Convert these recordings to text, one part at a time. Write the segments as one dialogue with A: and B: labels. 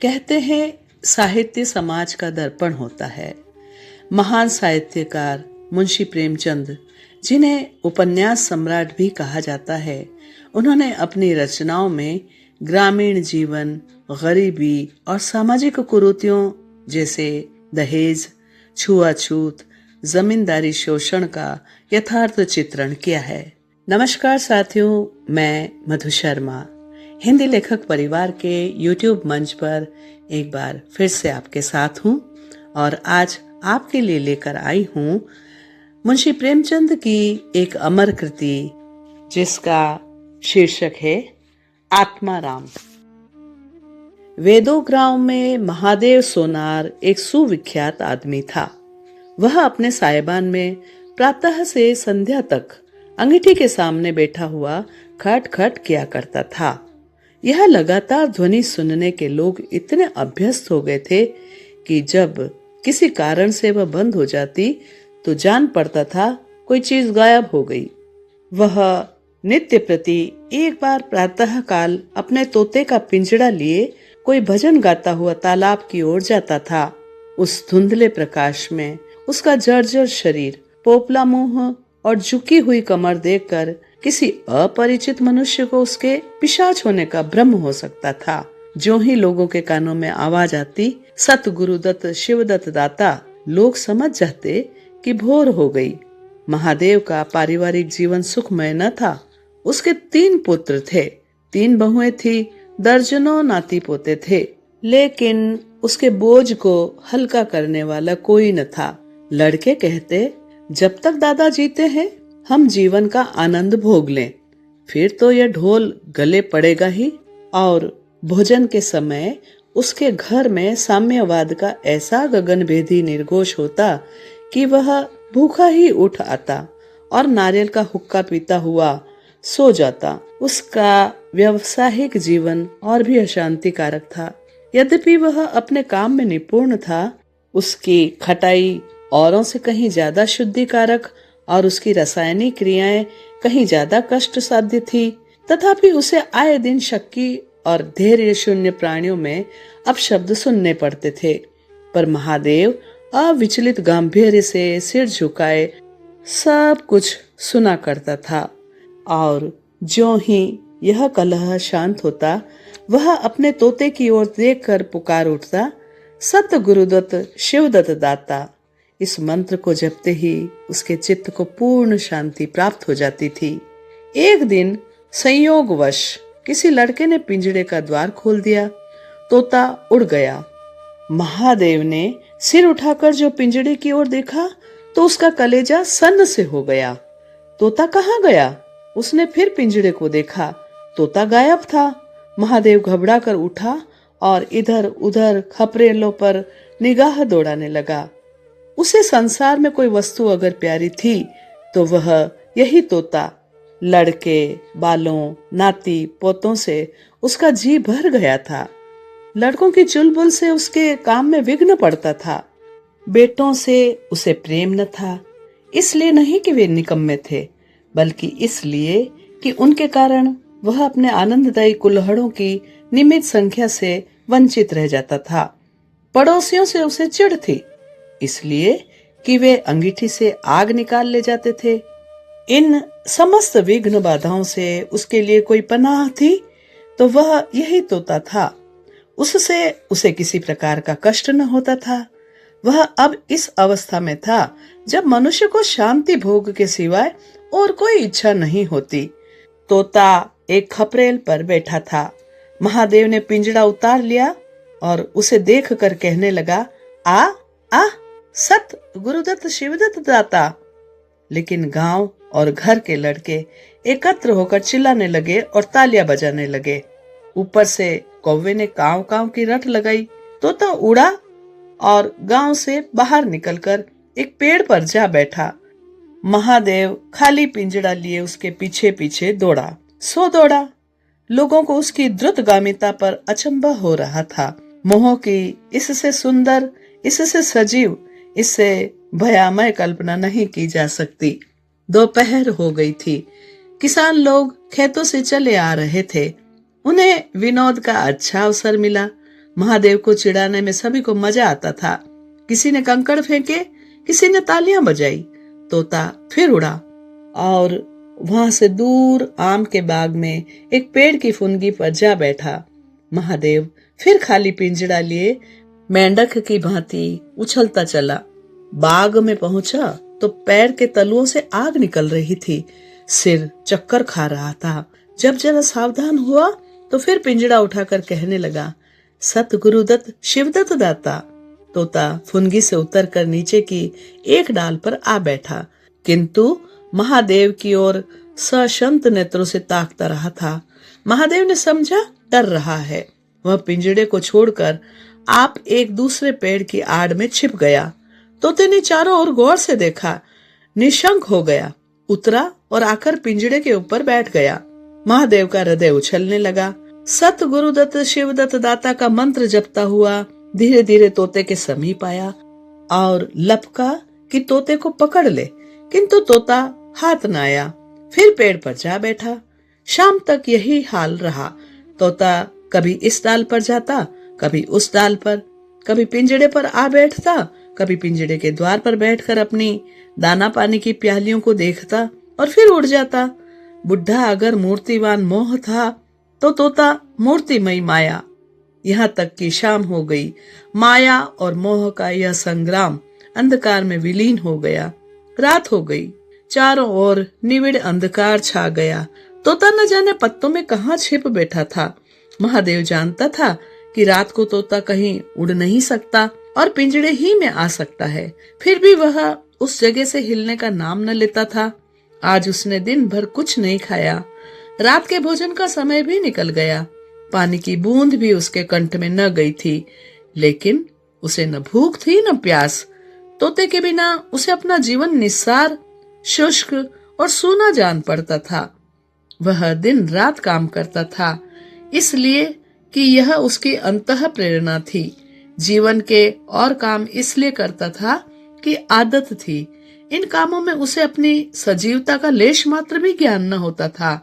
A: कहते हैं साहित्य समाज का दर्पण होता है। महान साहित्यकार मुंशी प्रेमचंद, जिन्हें उपन्यास सम्राट भी कहा जाता है, उन्होंने अपनी रचनाओं में ग्रामीण जीवन, गरीबी और सामाजिक कुरीतियों जैसे दहेज, छुआछूत, जमींदारी शोषण का यथार्थ चित्रण किया है। नमस्कार साथियों, मैं मधु शर्मा हिंदी लेखक परिवार के YouTube मंच पर एक बार फिर से आपके साथ हूँ और आज आपके लिए लेकर आई हूँ मुंशी प्रेमचंद की एक अमर कृति जिसका शीर्षक है आत्माराम। वेदों गांव में महादेव सोनार एक सुविख्यात आदमी था। वह अपने साहिबान में प्रातः से संध्या तक अंगीठी के सामने बैठा हुआ खट खट किया करता था। यह लगातार ध्वनि सुनने के लोग इतने अभ्यस्त हो गए थे कि जब किसी कारण से वह बंद हो जाती तो जान पड़ता था कोई चीज गायब हो गई। वह नित्य प्रति एक बार प्रातः काल अपने तोते का पिंजड़ा लिए कोई भजन गाता हुआ तालाब की ओर जाता था। उस धुंधले प्रकाश में उसका जर्जर शरीर, पोपला मुंह और झुकी हुई कमर देखकर किसी अपरिचित मनुष्य को उसके पिशाच होने का भ्रम हो सकता था। जो ही लोगों के कानों में आवाज आती, सत गुरुदत्त शिवदत्त दाता, लोग समझ जाते कि भोर हो गई। महादेव का पारिवारिक जीवन सुखमय न था। उसके 3 पुत्र थे, 3 बहुएं थी, दर्जनों नाती पोते थे, लेकिन उसके बोझ को हल्का करने वाला कोई न था। लड़के कहते, जब तक दादा जीते हैं हम जीवन का आनंद भोग लें, फिर तो यह ढोल गले पड़ेगा ही। और भोजन के समय उसके घर में साम्यवाद का ऐसा गगनभेदी निर्घोष होता कि वह भूखा ही उठ आता और नारियल का हुक्का पीता हुआ सो जाता। उसका व्यवसायिक जीवन और भी अशांतिकारक था। यद्यपि वह अपने काम में निपुण था, उसकी खटाई औरों से कहीं ज्यादा शुद्धिकारक और उसकी रासायनिक क्रियाएं कहीं ज्यादा कष्ट साध्य थी। तथापि उसे आए दिन शक्की और धैर्य शून्य प्राणियों में अपशब्द सुनने पड़ते थे। पर महादेव अविचलित गांभीर्य से सिर झुकाए सब कुछ सुना करता था। और ज्यों ही यह कलह शांत होता, वह अपने तोते की ओर देखकर पुकार उठता, सत गुरुदत्त शिवदत्त दाता। इस मंत्र को जपते ही उसके चित्त को पूर्ण शांति प्राप्त हो जाती थी। एक दिन संयोगवश किसी लड़के ने पिंजड़े का द्वार खोल दिया। तोता उड़ गया। महादेव ने सिर उठाकर जो पिंजड़े की ओर देखा तो उसका कलेजा सन्न से हो गया। तोता कहाँ गया? उसने फिर पिंजड़े को देखा, तोता गायब था। महादेव घबरा कर उठा और इधर उधर खपरेलों पर निगाह दौड़ाने लगा। उसे संसार में कोई वस्तु अगर प्यारी थी तो वह यही तोता। लड़के, बालों, नाती पोतों से उसका जी भर गया था। लड़कों की चुलबुल से उसके काम में विघ्न पड़ता था। बेटों से उसे प्रेम न था, इसलिए नहीं कि वे निकम्मे थे, बल्कि इसलिए कि उनके कारण वह अपने आनंददायी कुल्हड़ों की नियमित संख्या से वंचित रह जाता था। पड़ोसियों से उसे चिढ़ थी, इसलिए कि वे अंगीठी से आग निकाल ले जाते थे। इन समस्त विघ्न बाधाओं से उसके लिए कोई पनाह थी तो वह यही तोता था। उससे उसे किसी प्रकार का कष्ट न होता था। वह अब इस अवस्था में था जब मनुष्य को शांति भोग के सिवाय और कोई इच्छा नहीं होती। तोता एक खपरेल पर बैठा था। महादेव ने पिंजड़ा उतार लिया और उसे देख कर कहने लगा, आ आ सत गुरुदत्त शिवदत्त दाता। लेकिन गांव और घर के लड़के एकत्र होकर चिल्लाने लगे और तालियां बजाने लगे। ऊपर से कौवे ने काव काव की रट लगाई। तोता उड़ा और गांव से बाहर निकलकर एक पेड़ पर जा बैठा। महादेव खाली पिंजड़ा लिए उसके पीछे पीछे दौड़ा, सो दौड़ा। लोगों को उसकी द्रुतगामिता पर अचंभा हो रहा था। मोह की इससे सुंदर, इससे सजीव, इससे भयामय कल्पना नहीं की जा सकती। दोपहर हो गई थी। किसान लोग खेतों से चले आ रहे थे। उन्हें विनोद का अच्छा अवसर मिला। महादेव को चिढ़ाने में सभी को मजा आता था। किसी ने कंकड़ फेंके, किसी ने तालियां बजाई। तोता फिर उड़ा और वहां से दूर आम के बाग में एक पेड़ की फुनगी पर जा बैठा। महादेव फिर खाली पिंजड़ा लिए मेंढक की भांति उछलता चला। बाग में पहुंचा तो पैर के तलुओं से आग निकल रही थी, सिर चक्कर खा रहा था। जब जरा सावधान हुआ तो फिर पिंजड़ा उठाकर कहने लगा, सत गुरुदत्त शिवदत्त दाता। तोता फुनगी से उतरकर नीचे की एक डाल पर आ बैठा, किंतु महादेव की ओर सशंत नेत्रों से ताकता रहा था। महादेव ने समझा डर रहा है। वह पिंजड़े को छोड़कर आप एक दूसरे पेड़ की आड़ में छिप गया। तोते ने चारों ओर गौर से देखा, निशंक हो गया, उतरा और आकर पिंजड़े के ऊपर बैठ गया। महादेव का हृदय उछलने लगा। सत गुरुदत्त शिवदत्त दाता का मंत्र जपता हुआ धीरे धीरे तोते के समीप आया और लपका कि तोते को पकड़ ले, किंतु तोता हाथ न आया। फिर पेड़ पर जा बैठा। शाम तक यही हाल रहा। तोता कभी इस डाल पर जाता, कभी उस डाल पर, कभी पिंजड़े पर आ बैठता, कभी पिंजड़े के द्वार पर बैठकर अपनी दाना पानी की प्यालियों को देखता और फिर उड़ जाता। बुढ़ा अगर मूर्तिवान मोह था तो तोता मूर्तिमयी माया। यहाँ तक कि शाम हो गई। माया और मोह का यह संग्राम अंधकार में विलीन हो गया। रात हो गई। चारों ओर निविड़ अंधकार छा गया। तोता न जाने पत्तों में कहाँ छिप बैठा था। महादेव जानता था कि रात को तोता कहीं उड़ नहीं सकता और पिंजड़े ही में आ सकता है। फिर भी वह उस जगह से हिलने का नाम न लेता था। आज उसने दिन भर कुछ नहीं खाया। रात के भोजन का समय भी निकल गया। पानी की बूंद भी उसके कंठ में न गई थी, लेकिन उसे न भूख थी न प्यास। तोते के बिना उसे अपना जीवन निस्सार, शुष्क और सूना जान पड़ता था। वह दिन रात काम करता था, इसलिए कि यह उसकी अंतः प्रेरणा थी। जीवन के और काम इसलिए करता था कि आदत थी। इन कामों में उसे अपनी सजीवता का लेश मात्र भी ज्ञान न होता था।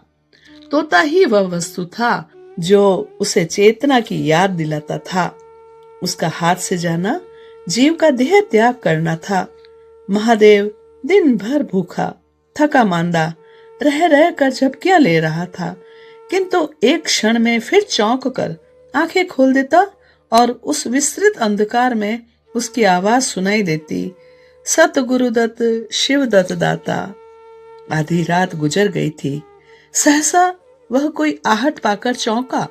A: तोता ही वह वस्तु था जो उसे चेतना की याद दिलाता था। उसका हाथ से जाना जीव का देह त्याग करना था। महादेव दिन भर भूखा, थका मांदा रह रह कर झपकियां ले रहा था, किंतु एक क्षण में फिर चौंक कर आंखें खोल देता और उस विस्तृत अंधकार में उसकी आवाज सुनाई देती, सत गुरुदत्त शिवदत्त दाता। आधी रात गुजर गई थी। सहसा वह कोई आहट पाकर चौंका।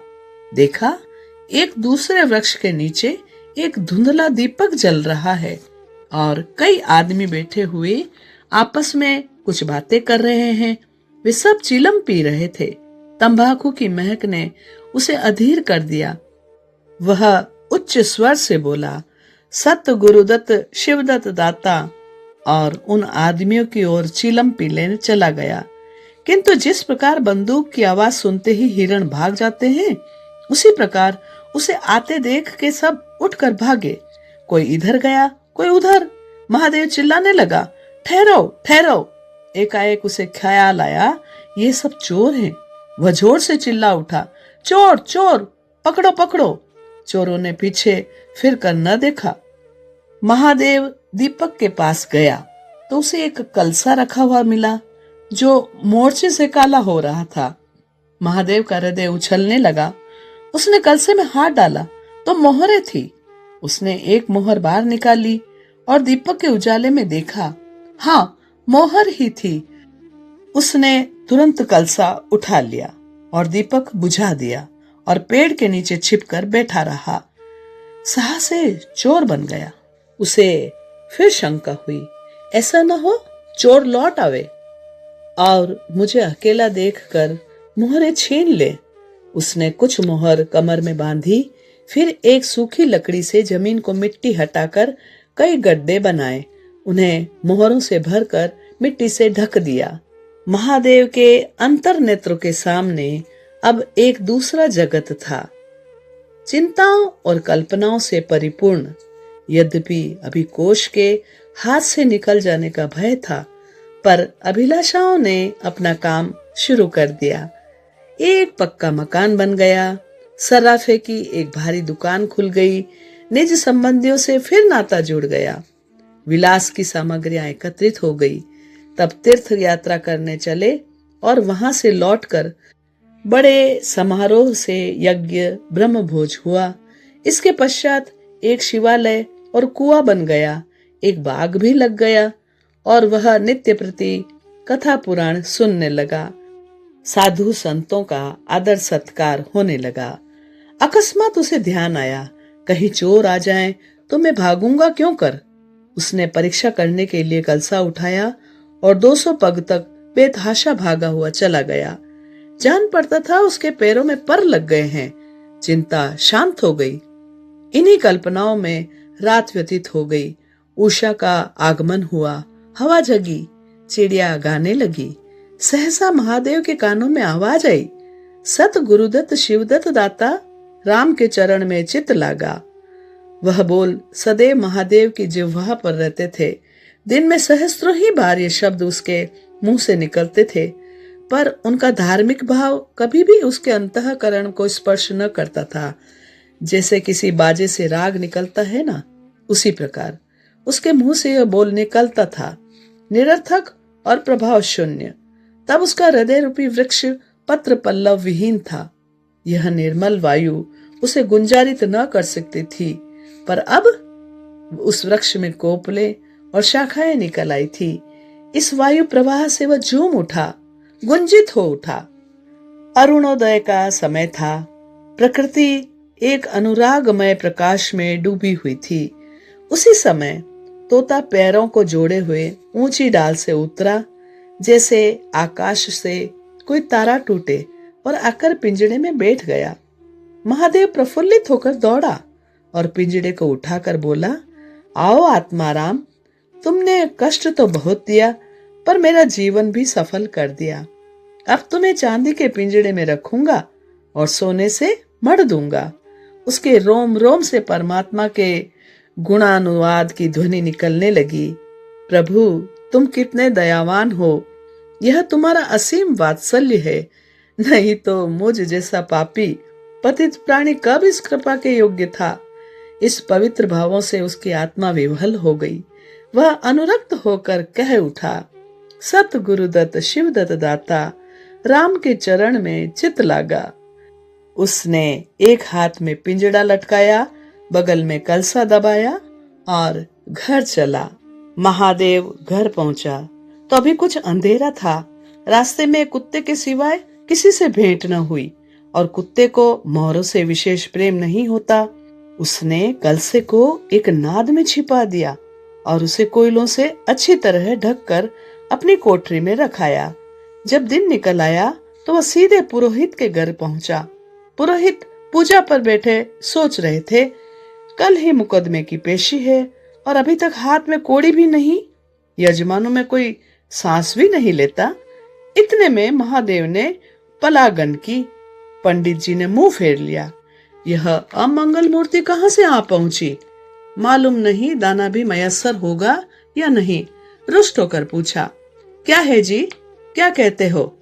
A: देखा, एक दूसरे वृक्ष के नीचे एक धुंधला दीपक जल रहा है और कई आदमी बैठे हुए आपस में कुछ बातें कर रहे हैं। वे सब चिलम पी रहे थे। तंबाकू की महक ने उसे अधीर कर दिया। वह उच्च स्वर से बोला, सत गुरुदत्त शिवदत्त दाता, और उन आदमियों की ओर चिलम पी लेने चला गया। किंतु जिस प्रकार बंदूक की आवाज सुनते ही हिरण भाग जाते हैं, उसी प्रकार उसे आते देख के सब उठकर भागे। कोई इधर गया, कोई उधर। महादेव चिल्लाने लगा, ठहरो ठहरो। एकाएक उसे ख्याल आया, ये सब चोर हैं। वह जोर से चिल्ला उठा, चोर चोर, पकड़ो पकड़ो। चोरों ने पीछे फिर कर न देखा। महादेव दीपक के पास गया तो उसे एक कलसा रखा हुआ मिला जो मोर्चे से काला हो रहा था। महादेव का हृदय उछलने लगा। उसने कलसे में हाथ डाला तो मोहरें थी। उसने एक मोहर बाहर निकाली और दीपक के उजाले में देखा, हाँ, मोहर ही थी। उसने तुरंत कलसा उठा लिया और दीपक बुझा दिया और पेड़ के नीचे छिपकर बैठा रहा। साहस से चोर बन गया। उसे फिर शंका हुई, ऐसा न हो चोर लौट आवे और मुझे अकेला देखकर मोहरें छीन ले। उसने कुछ मोहर कमर में बांधी, फिर एक सूखी लकड़ी से जमीन को मिट्टी हटाकर कई गड्ढे बनाए, उन्हें मोहरों से भरकर मिट्टी से ढक दिया। महादेव के अंतर नेत्रों के सामने अब एक दूसरा जगत था, चिंताओं और कल्पनाओं से परिपूर्ण। यद्यपि अभी कोष के हाथ से निकल जाने का भय था, पर अभिलाषाओं ने अपना काम शुरू कर दिया। एक पक्का मकान बन गया, सर्राफे की एक भारी दुकान खुल गई। निज संबंधियों से फिर नाता जुड़ गया। विलास की सामग्रियां एकत्रित हो गई। तब तीर्थ यात्रा करने चले और वहां से लौटकर बड़े समारोह से यज्ञ ब्रह्म भोज हुआ। इसके पश्चात एक शिवालय और कुआं बन गया। एक बाग भी लग गया और वह नित्य प्रति कथा पुराण सुनने लगा। साधु संतों का आदर सत्कार होने लगा। अकस्मात उसे ध्यान आया, कहीं चोर आ जाएं तो मैं भागूंगा क्यों कर। उसने परीक्षा करने के लिए कलसा उठाया और 200 पग तक बेतहाशा भागा हुआ चला गया। जान पड़ता था उसके पैरों में पर लग गए हैं। चिंता शांत हो गई। इन्हीं कल्पनाओं में रात व्यतीत हो गई। उषा का आगमन हुआ, हवा जगी, चिड़िया गाने लगी। सहसा महादेव के कानों में आवाज आई, सत गुरुदत्त शिवदत्त दाता, राम के चरण में चित लागा। वह बोल सदैव महादेव की जिह्वा पर रहते थे। दिन में सहस्त्रों ही बार ये शब्द उसके मुंह से निकलते थे, पर उनका धार्मिक भाव कभी भी उसके अंतःकरण को स्पर्श न करता था। जैसे किसी बाजे से राग निकलता है ना, उसी प्रकार उसके मुंह से यह बोल निकलता था, निरर्थक और प्रभाव शून्य। तब उसका हृदय रूपी वृक्ष पत्र पल्लव विहीन था। यह निर्मल वायु उसे गुंजारित न कर सकती थी, पर अब उस वृक्ष में कोपले और शाखाएं निकल आई थी। इस वायु प्रवाह से वह झूम उठा, गुंजित हो उठा। अरुणोदय का समय था। प्रकृति एक अनुरागमय प्रकाश में डूबी हुई थी। उसी समय तोता पैरों को जोड़े हुए ऊंची डाल से उतरा, जैसे आकाश से कोई तारा टूटे, और आकर पिंजड़े में बैठ गया। महादेव प्रफुल्लित होकर दौड़ा और पिंजड़े को उठाकर बोला, आओ आत्माराम, तुमने कष्ट तो बहुत दिया, पर मेरा जीवन भी सफल कर दिया। अब तुम्हें चांदी के पिंजड़े में रखूंगा और सोने से मढ़ दूंगा। उसके रोम रोम से परमात्मा के गुणानुवाद की ध्वनि निकलने लगी। प्रभु, तुम कितने दयावान हो, यह तुम्हारा असीम वात्सल्य है। नहीं तो मुझ जैसा पापी पतित प्राणी कब इस कृपा के योग्य था। इस पवित्र भावों से उसकी आत्मा विह्वल हो गई। वह अनुरक्त होकर कह उठा, सत गुरुदत्त शिवदत्त दाता, राम के चरण में चित लागा। उसने एक हाथ में पिंजड़ा लटकाया, बगल में कलसा दबाया और घर चला। महादेव घर पहुंचा तो अभी कुछ अंधेरा था। रास्ते में कुत्ते के सिवाय किसी से भेंट न हुई और कुत्ते को मोरों से विशेष प्रेम नहीं होता। उसने कलसे को एक नाद में छिपा दिया और उसे कोयलों से अच्छी तरह ढककर अपनी कोठरी में रखाया। जब दिन निकल आया तो वह सीधे पुरोहित के घर पहुंचा। पुरोहित पूजा पर बैठे सोच रहे थे, कल ही मुकदमे की पेशी है और अभी तक हाथ में कोड़ी भी नहीं। यजमानों में कोई सांस भी नहीं लेता। इतने में महादेव ने पलागन की। पंडित जी ने मुंह फेर लिया। यह अमंगल मूर्ति कहां से आ पहुंची? मालूम नहीं दाना भी मयस्सर होगा या नहीं। रुष्ट होकर पूछा, क्या है जी, क्या कहते हो?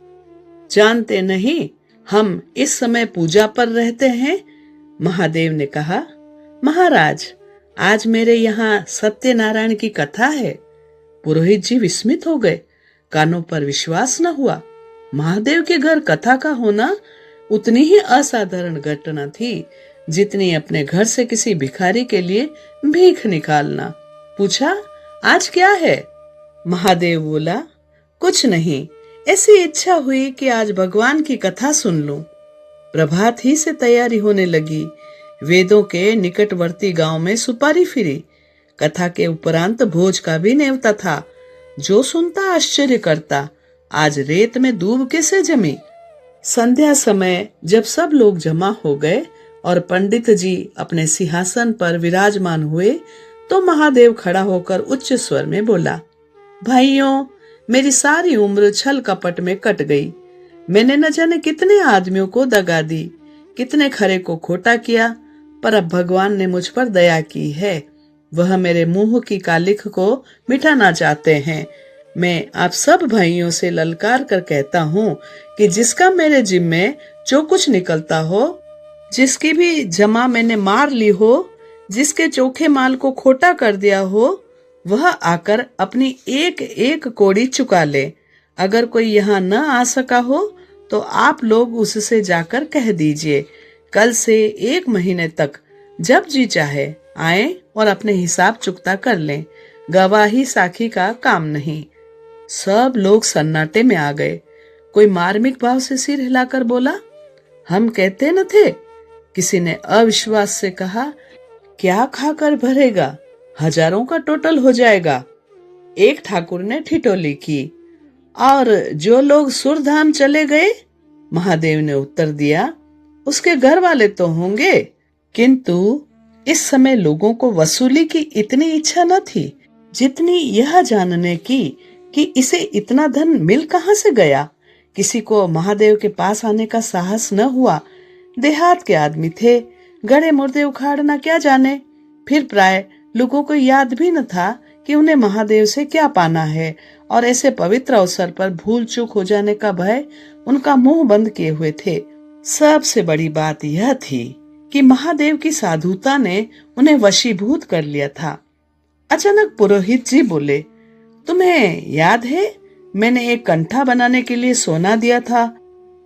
A: जानते नहीं, हम इस समय पूजा पर रहते हैं। महादेव ने कहा, महाराज, आज मेरे यहाँ सत्यनारायण की कथा है। पुरोहित जी विस्मित हो गए। कानों पर विश्वास न हुआ। महादेव के घर कथा का होना उतनी ही असाधारण घटना थी जितनी अपने घर से किसी भिखारी के लिए भीख निकालना। पूछा, आज क्या है? महादेव बोला, कुछ नहीं, ऐसी इच्छा हुई कि आज भगवान की कथा सुन लूं। प्रभात ही से तैयारी होने लगी। वेदों के निकटवर्ती गांव में सुपारी फिरी। कथा के उपरांत भोज का भी नेवता था। जो सुनता आश्चर्य करता, आज रेत में दूब कैसे जमी। संध्या समय जब सब लोग जमा हो गए और पंडित जी अपने सिंहासन पर विराजमान हुए, तो महादेव खड़ा होकर उच्च स्वर में बोला, भाइयों, मेरी सारी उम्र छल कपट में कट गई। मैंने न जाने कितने आदमियों को दगा दी, कितने खरे को खोटा किया, पर अब भगवान ने मुझ पर दया की है। वह मेरे मुंह की कालिख को मिटाना चाहते हैं। मैं आप सब भाइयों से ललकार कर कहता हूँ कि जिसका मेरे जिम्मे जो कुछ निकलता हो, जिसकी भी जमा मैंने मार ली हो, जिसके चोखे माल को खोटा कर दिया हो, वह आकर अपनी एक एक कौड़ी चुका ले। अगर कोई यहाँ न आ सका हो तो आप लोग उससे जाकर कह दीजिए, कल से 1 महीने तक जब जी चाहे आए और अपने हिसाब चुकता कर लें। गवाही साखी का काम नहीं। सब लोग सन्नाटे में आ गए। कोई मार्मिक भाव से सिर हिलाकर बोला, हम कहते न थे। किसी ने अविश्वास से कहा, क्या खाकर भरेगा, हजारों का टोटल हो जाएगा। एक ठाकुर ने ठिठोली की, और जो लोग सुरधाम चले गए? महादेव ने उत्तर दिया, उसके घर वाले तो होंगे। किंतु इस समय लोगों को वसूली की इतनी इच्छा न थी जितनी यह जानने की कि इसे इतना धन मिल कहां से गया। किसी को महादेव के पास आने का साहस न हुआ। देहात के आदमी थे, गड़े मुर्दे उखाड़ना क्या जाने। फिर प्राय लोगों को याद भी न था कि उन्हें महादेव से क्या पाना है, और ऐसे पवित्र अवसर पर भूल चूक हो जाने का भय उनका मुंह बंद किए हुए थे। सबसे बड़ी बात यह थी कि महादेव की साधुता ने उन्हें वशीभूत कर लिया था। अचानक पुरोहित जी बोले, तुम्हें याद है मैंने एक कंठा बनाने के लिए सोना दिया था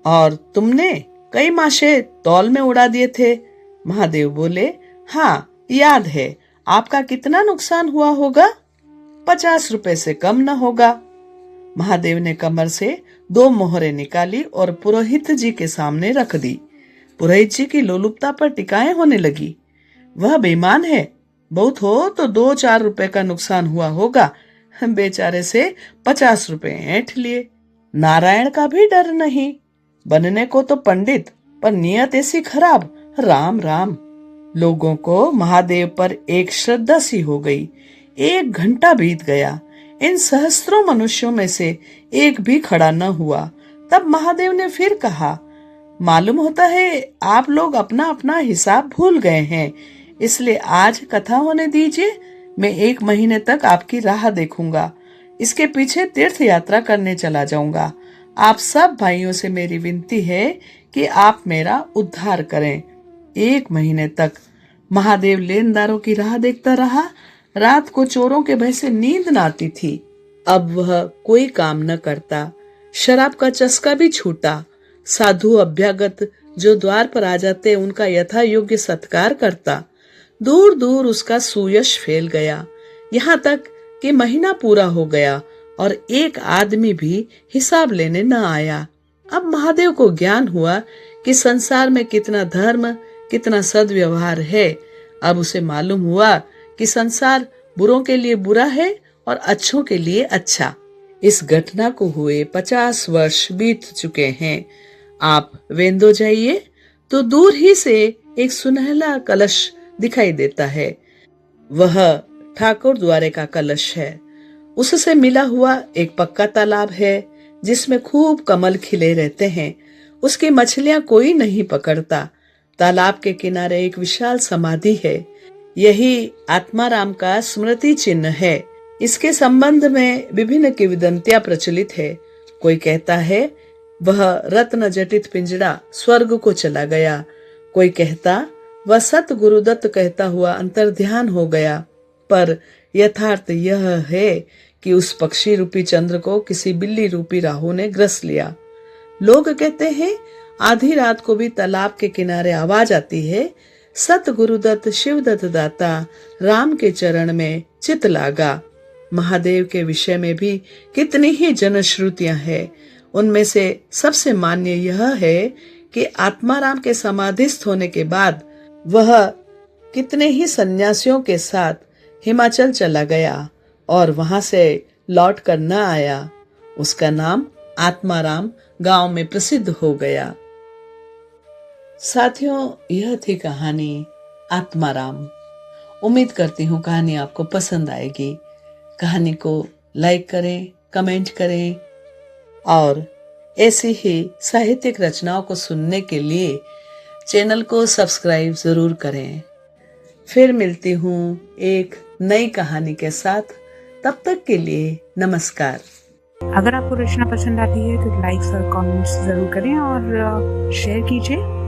A: और तुमने कई माशे तौल में उड़ा दिए थे। महादेव बोले, हाँ याद है। आपका कितना नुकसान हुआ होगा? 50 रुपए से कम न होगा। महादेव ने कमर से 2 मोहरें निकाली और पुरोहित जी के सामने रख दी। पुरोहित जी की लोलुपता पर टिकाएं होने लगी। वह बेईमान है, बहुत हो तो 2-4 रुपए का नुकसान हुआ होगा। बेचारे से 50 रुपए ऐंठ लिए। नारायण का भी डर नहीं। बनने को तो पंडित, पर नियत ऐसी खराब। राम राम। लोगों को महादेव पर एक श्रद्धा सी हो गई। 1 घंटा बीत गया। इन सहस्त्रों मनुष्यों में से एक भी खड़ा न हुआ। तब महादेव ने फिर कहा, मालूम होता है आप लोग अपना अपना हिसाब भूल गए हैं, इसलिए आज कथा होने दीजिए। मैं 1 महीने तक आपकी राह देखूंगा। इसके पीछे तीर्थ यात्रा करने चला जाऊंगा। आप सब भाइयों से मेरी विनती है कि आप मेरा उद्धार करें। 1 महीने तक महादेव लेनदारों की राह देखता रहा। रात को चोरों के भय से नींद न आती थी। अब वह कोई काम न करता। शराब का चस्का भी छूटा। साधु अभ्यागत जो द्वार पर आ जाते उनका यथा योग्य सत्कार करता। दूर दूर उसका सुयश फैल गया। यहाँ तक कि महीना पूरा हो गया और एक आदमी भी हिसाब लेने न आया। अब महादेव को ज्ञान हुआ कि संसार में कितना धर्म, कितना सद्व्यवहार है। अब उसे मालूम हुआ कि संसार बुरों के लिए बुरा है और अच्छों के लिए अच्छा। इस घटना को हुए 50 वर्ष बीत चुके हैं। आप वेंदो जाइए तो दूर ही से एक सुनहला कलश दिखाई देता है। वह ठाकुर द्वारे का कलश है। उससे मिला हुआ एक पक्का तालाब है जिसमें खूब कमल खिले रहते हैं। उसकी मछलियां कोई नहीं पकड़ता। तालाब के किनारे एक विशाल समाधि है। यही आत्माराम का स्मृति चिन्ह है। इसके संबंध में विभिन्न किंवदंतियां प्रचलित है। कोई कहता है वह रत्न जटित पिंजड़ा स्वर्ग को चला गया। कोई कहता वह सत गुरुदत्त कहता हुआ अंतर्ध्यान हो गया। पर यथार्थ यह है कि उस पक्षी रूपी चंद्र को किसी बिल्ली रूपी राहु ने ग्रस लिया। लोग कहते हैं आधी रात को भी तालाब के किनारे आवाज आती है, सत गुरुदत्त शिवदत्त दाता राम के चरण में चित लागा। महादेव के विषय में भी कितनी ही जनश्रुतियां हैं। उनमें से सबसे मान्य यह है कि आत्माराम के समाधिस्थ होने के बाद वह कितने ही सन्यासियों के साथ हिमाचल चला गया और वहां से लौट कर न आया। उसका नाम आत्माराम गांव में प्रसिद्ध हो गया। साथियों, यह थी कहानी आत्माराम। उम्मीद करती हूँ कहानी आपको पसंद आएगी। कहानी को लाइक करें, कमेंट करें और ऐसी ही साहित्यिक रचनाओं को सुनने के लिए चैनल को सब्सक्राइब जरूर करें। फिर मिलती हूँ एक नई कहानी के साथ। तब तक के लिए नमस्कार।
B: अगर आपको रचना पसंद आती है तो लाइक्स और कमेंट्स जरूर करें और शेयर कीजिए।